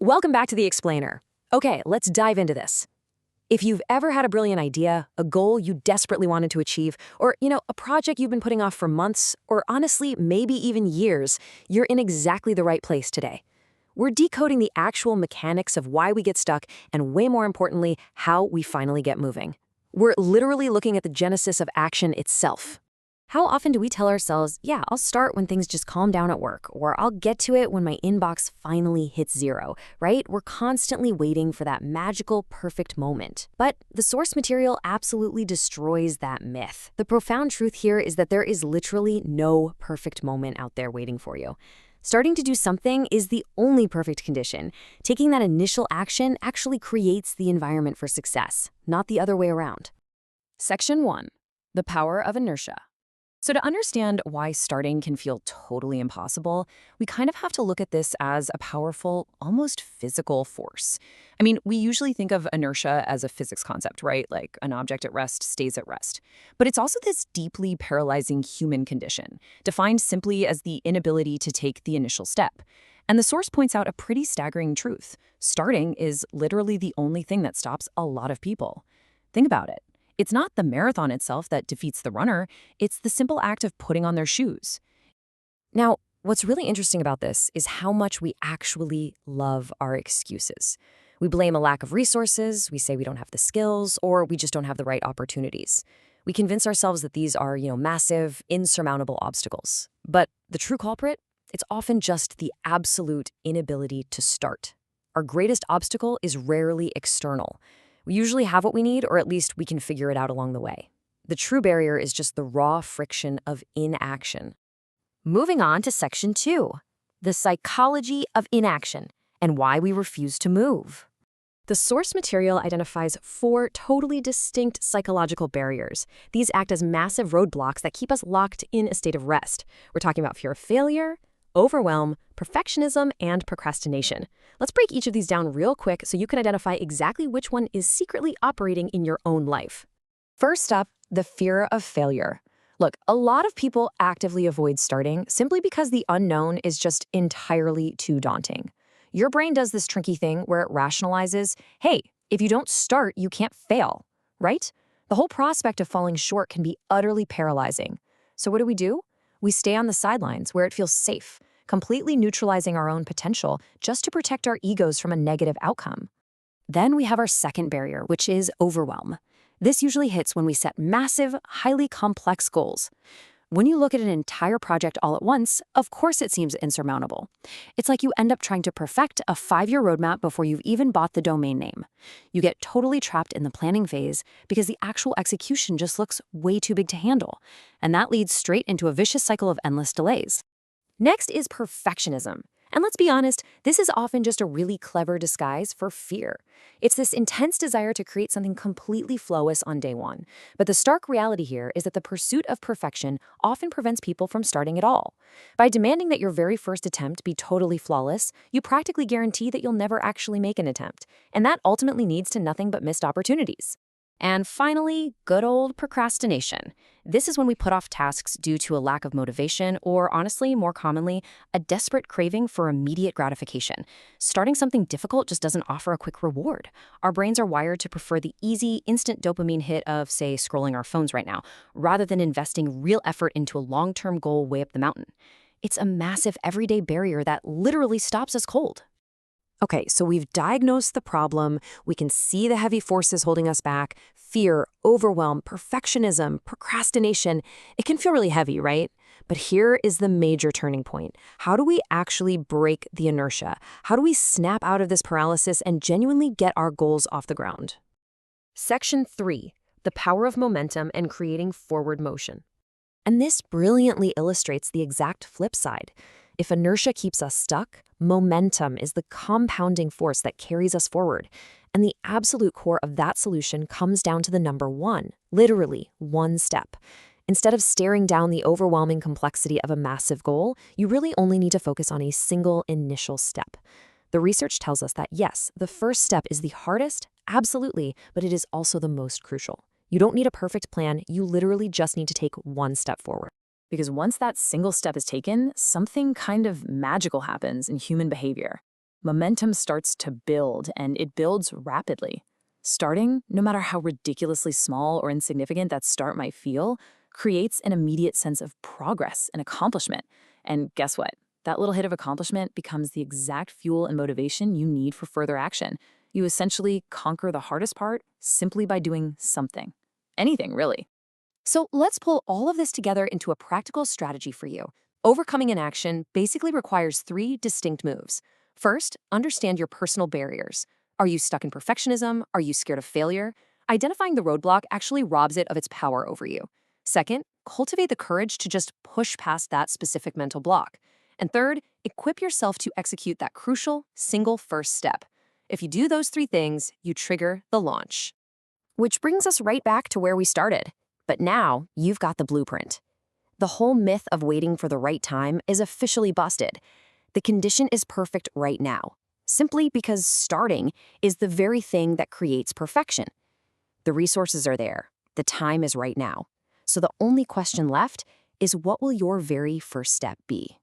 Welcome back to The Explainer. Okay, let's dive into this. If you've ever had a brilliant idea, a goal you desperately wanted to achieve, or, a project you've been putting off for months, or honestly, maybe even years, you're in exactly the right place today. We're decoding the actual mechanics of why we get stuck, and way more importantly, how we finally get moving. We're literally looking at the genesis of action itself. How often do we tell ourselves, yeah, I'll start when things just calm down at work, or I'll get to it when my inbox finally hits zero, right? We're constantly waiting for that magical, perfect moment. But the source material absolutely destroys that myth. The profound truth here is that there is literally no perfect moment out there waiting for you. Starting to do something is the only perfect condition. Taking that initial action actually creates the environment for success, not the other way around. Section 1. The power of inertia. So to understand why starting can feel totally impossible, we kind of have to look at this as a powerful, almost physical force. I mean, we usually think of inertia as a physics concept, right? Like an object at rest stays at rest. But it's also this deeply paralyzing human condition, defined simply as the inability to take the initial step. And the source points out a pretty staggering truth. Starting is literally the only thing that stops a lot of people. Think about it. It's not the marathon itself that defeats the runner, it's the simple act of putting on their shoes. Now, what's really interesting about this is how much we actually love our excuses. We blame a lack of resources, we say we don't have the skills, or we just don't have the right opportunities. We convince ourselves that these are, massive, insurmountable obstacles. But the true culprit? It's often just the absolute inability to start. Our greatest obstacle is rarely external. We usually have what we need, or at least we can figure it out along the way. The true barrier is just the raw friction of inaction. Moving on to Section 2, the psychology of inaction and why we refuse to move. The source material identifies 4 totally distinct psychological barriers. These act as massive roadblocks that keep us locked in a state of rest. We're talking about fear of failure, overwhelm, perfectionism, and procrastination. Let's break each of these down real quick so you can identify exactly which one is secretly operating in your own life. First up, the fear of failure. Look, a lot of people actively avoid starting simply because the unknown is just entirely too daunting. Your brain does this tricky thing where it rationalizes, hey, if you don't start, you can't fail, right? The whole prospect of falling short can be utterly paralyzing. So what do? We stay on the sidelines where it feels safe, completely neutralizing our own potential just to protect our egos from a negative outcome. Then we have our second barrier, which is overwhelm. This usually hits when we set massive, highly complex goals. When you look at an entire project all at once, of course it seems insurmountable. It's like you end up trying to perfect a 5-year roadmap before you've even bought the domain name. You get totally trapped in the planning phase because the actual execution just looks way too big to handle. And that leads straight into a vicious cycle of endless delays. Next is perfectionism. And let's be honest, this is often just a really clever disguise for fear. It's this intense desire to create something completely flawless on day one. But the stark reality here is that the pursuit of perfection often prevents people from starting at all. By demanding that your very first attempt be totally flawless, you practically guarantee that you'll never actually make an attempt. And that ultimately leads to nothing but missed opportunities. And finally, good old procrastination. This is when we put off tasks due to a lack of motivation or, honestly, more commonly, a desperate craving for immediate gratification. Starting something difficult just doesn't offer a quick reward. Our brains are wired to prefer the easy, instant dopamine hit of, say, scrolling our phones right now, rather than investing real effort into a long-term goal way up the mountain. It's a massive everyday barrier that literally stops us cold. Okay, so we've diagnosed the problem, we can see the heavy forces holding us back, fear, overwhelm, perfectionism, procrastination. It can feel really heavy, right? But here is the major turning point. How do we actually break the inertia? How do we snap out of this paralysis and genuinely get our goals off the ground? Section 3, the power of momentum and creating forward motion. And this brilliantly illustrates the exact flip side. If inertia keeps us stuck, momentum is the compounding force that carries us forward. And the absolute core of that solution comes down to the number 1, literally 1 step. Instead of staring down the overwhelming complexity of a massive goal, you really only need to focus on a single initial step. The research tells us that yes, the first step is the hardest, absolutely, but it is also the most crucial. You don't need a perfect plan, you literally just need to take 1 step forward. Because once that single step is taken, something kind of magical happens in human behavior. Momentum starts to build, and it builds rapidly. Starting, no matter how ridiculously small or insignificant that start might feel, creates an immediate sense of progress and accomplishment. And guess what? That little hit of accomplishment becomes the exact fuel and motivation you need for further action. You essentially conquer the hardest part simply by doing something. Anything, really. So let's pull all of this together into a practical strategy for you. Overcoming inaction basically requires three distinct moves. First, understand your personal barriers. Are you stuck in perfectionism? Are you scared of failure? Identifying the roadblock actually robs it of its power over you. Second, cultivate the courage to just push past that specific mental block. And third, equip yourself to execute that crucial single first step. If you do those three things, you trigger the launch. Which brings us right back to where we started. But now you've got the blueprint. The whole myth of waiting for the right time is officially busted. The condition is perfect right now, simply because starting is the very thing that creates perfection. The resources are there. The time is right now. So the only question left is, what will your very first step be?